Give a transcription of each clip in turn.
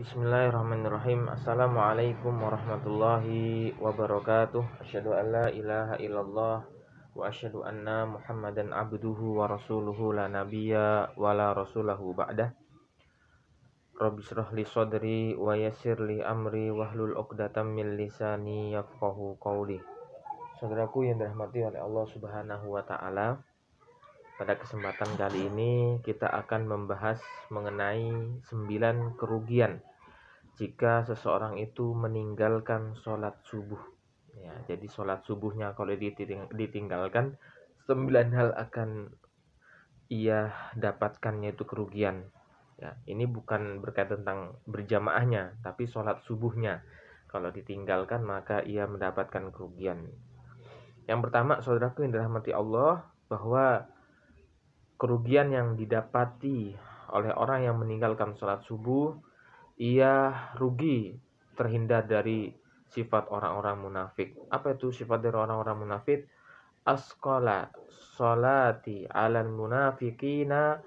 Bismillahirrahmanirrahim. Assalamualaikum warahmatullahi wabarakatuh. Asyhadu an la ilaha illallah wa asyhadu anna Muhammadan abduhu wa rasuluhu la nabiyya wa la rasulahu ba'dah. Rabbi shrah li sadri wa yassir li amri wahlul 'uqdatam min lisani yafqahu qawli. Saudaraku yang dirahmati oleh Allah Subhanahu wa taala, pada kesempatan kali ini kita akan membahas mengenai 9 kerugian jika seseorang itu meninggalkan sholat subuh. Ya, jadi sholat subuhnya kalau ditinggalkan, 9 hal akan ia dapatkan, yaitu kerugian. Ya, ini bukan berkaitan tentang berjamaahnya, tapi sholat subuhnya kalau ditinggalkan maka ia mendapatkan kerugian. Yang pertama, saudaraku yang dirahmati Allah, bahwa kerugian yang didapati oleh orang yang meninggalkan sholat subuh, ia rugi terhindar dari sifat orang-orang munafik. Apa itu sifat dari orang-orang munafik? Asqala sholati alal munafikina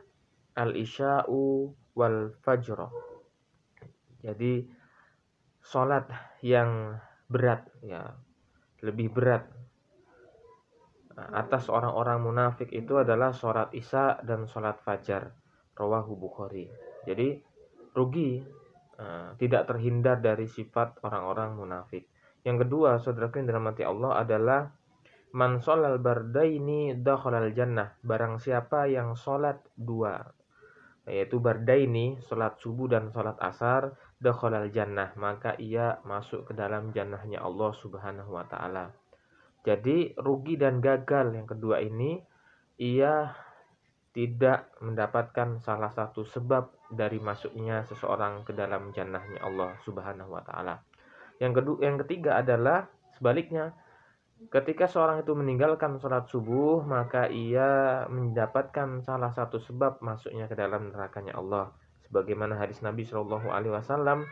al-isya'u wal fajr. Jadi sholat yang berat, ya, lebih berat atas orang-orang munafik itu adalah sholat isya dan sholat fajar. Rawahu Bukhari. Jadi rugi, tidak terhindar dari sifat orang-orang munafik. Yang kedua, saudaraku yang dirahmati Allah, adalah man sholal bardaini dakhalal jannah. Barang siapa yang sholat dua, yaitu bardaini, sholat subuh dan sholat asar, dakhalal jannah, maka ia masuk ke dalam jannahnya Allah Subhanahu wa taala. Jadi rugi dan gagal yang kedua ini, ia tidak mendapatkan salah satu sebab dari masuknya seseorang ke dalam jannahnya Allah Subhanahu wa taala. Yang ketiga adalah sebaliknya. Ketika seorang itu meninggalkan sholat subuh, maka ia mendapatkan salah satu sebab masuknya ke dalam nerakanya Allah. Sebagaimana hadis Nabi Shallallahu alaihi wasallam,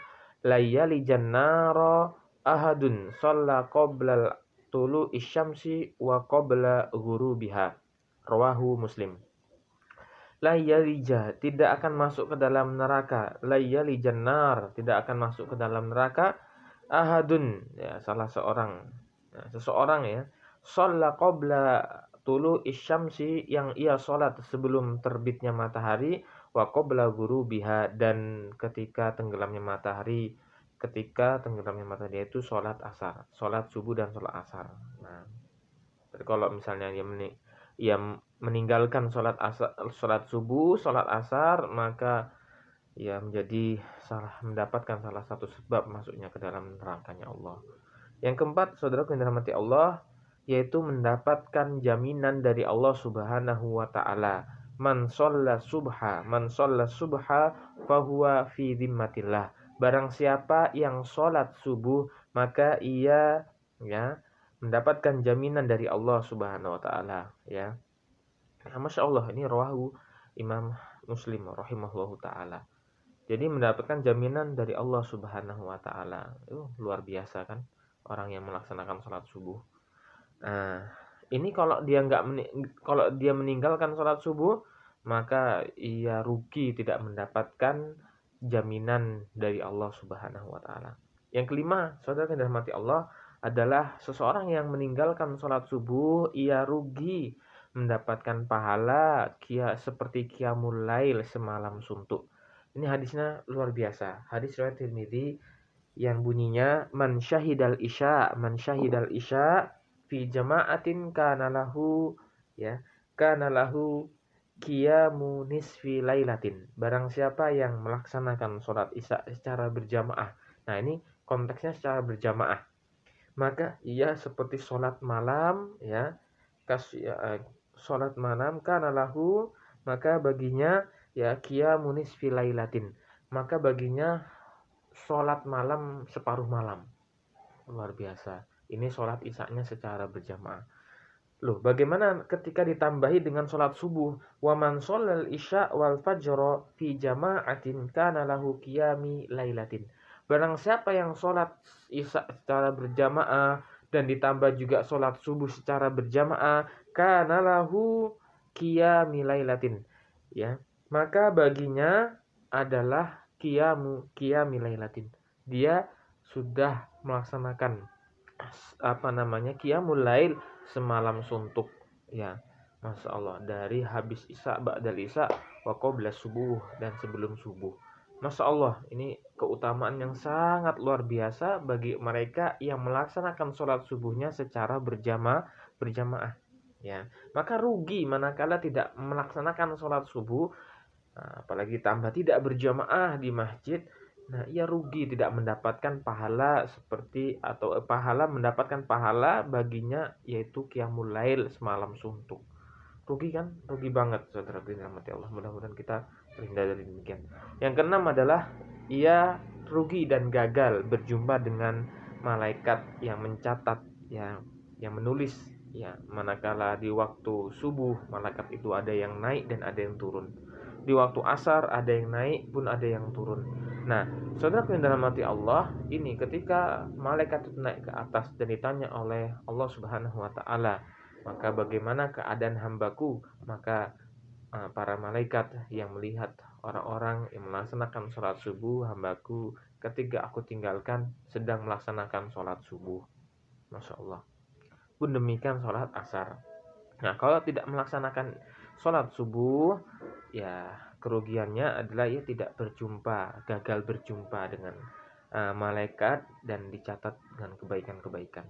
la yalijan nara ahadun shalla qabla tulu isyamsi wa qabla ghurubiha. Rawahu Muslim. La yalija, tidak akan masuk ke dalam neraka. La yalijan nar, tidak akan masuk ke dalam neraka. Ahadun, ya, salah seorang, ya, seseorang, ya, shalla qabla tulu isyamsi, yang ia sholat sebelum terbitnya matahari, wa qabla ghurubiha, dan ketika tenggelamnya matahari. Ketika tenggelamnya matahari itu sholat asar, sholat subuh dan sholat asar. Nah, kalau misalnya ia meninggalkan sholat subuh, sholat asar, maka ia mendapatkan salah satu sebab masuknya ke dalam nerakanya Allah. Yang keempat, saudaraku yang dirahmati Allah, yaitu mendapatkan jaminan dari Allah Subhanahu wa taala. Man shalla subha fahuwa fi dhimmatillah. Barang siapa yang sholat subuh, maka ia, ya, mendapatkan jaminan dari Allah Subhanahu wa taala, ya. Masya Allah, ini rawahu Imam Muslim rahimahullahu taala. Jadi mendapatkan jaminan dari Allah Subhanahu wa taala. Itu luar biasa kan, orang yang melaksanakan sholat subuh. Nah, ini kalau dia meninggalkan sholat subuh, maka ia rugi, tidak mendapatkan jaminan dari Allah Subhanahu wa taala. Yang kelima, saudara yang dirahmati Allah, adalah seseorang yang meninggalkan sholat subuh, ia rugi mendapatkan pahala seperti qiyamul lail semalam suntuk. Ini hadisnya luar biasa. Hadis riwayat Tirmidzi yang bunyinya man syahidal isya fi jama'atin kana lahu qiyamu nisfi lailatin. Barang siapa yang melaksanakan sholat isya secara berjamaah. Nah, ini konteksnya secara berjamaah. Maka ia seperti sholat malam, ya. Sholat malam kana lahu, maka baginya, ya, qiyamu nisfi lailatin. Maka baginya sholat malam separuh malam. Luar biasa. Ini sholat isyanya secara berjamaah. Loh, bagaimana ketika ditambahi dengan sholat subuh? Wa man sholal isya wal fajr fi jama'atin kana lahu qiyami lailatin. Barang siapa yang sholat isya secara berjamaah dan ditambah juga sholat subuh secara berjamaah, kana lahu qiyami lailatin, ya, maka baginya adalah qiyamilailatin. Dia sudah melaksanakan qiyamul lail, semalam suntuk, ya. Masya Allah, dari habis isya, ba'dal isya, wa qabla subuh, dan sebelum subuh. Masya Allah, ini keutamaan yang sangat luar biasa bagi mereka yang melaksanakan sholat subuhnya secara berjamaah, ya. Maka rugi manakala tidak melaksanakan sholat subuh, apalagi tambah tidak berjamaah di masjid. Nah, ia rugi, tidak mendapatkan pahala seperti, atau mendapatkan pahala baginya, yaitu qiyamul lail, semalam suntuk. Rugi kan? Rugi banget, saudara dirahmati Allah. Mudah-mudahan kita terhindar dari demikian. Yang keenam adalah ia rugi dan gagal berjumpa dengan malaikat yang mencatat, yang menulis, ya, manakala di waktu subuh malaikat itu ada yang naik dan ada yang turun. Di waktu asar ada yang naik pun ada yang turun. Nah, saudara yang dirahmati Allah, ini ketika malaikat itu naik ke atas dan ditanya oleh Allah Subhanahu wa taala, maka bagaimana keadaan hambaku? Maka para malaikat yang melihat orang-orang yang melaksanakan sholat subuh hambaku ketika aku tinggalkan sedang melaksanakan sholat subuh. Masya Allah. Pun demikian sholat asar. Nah, kalau tidak melaksanakan sholat subuh, ya kerugiannya adalah ia tidak gagal berjumpa dengan malaikat dan dicatat dengan kebaikan-kebaikan.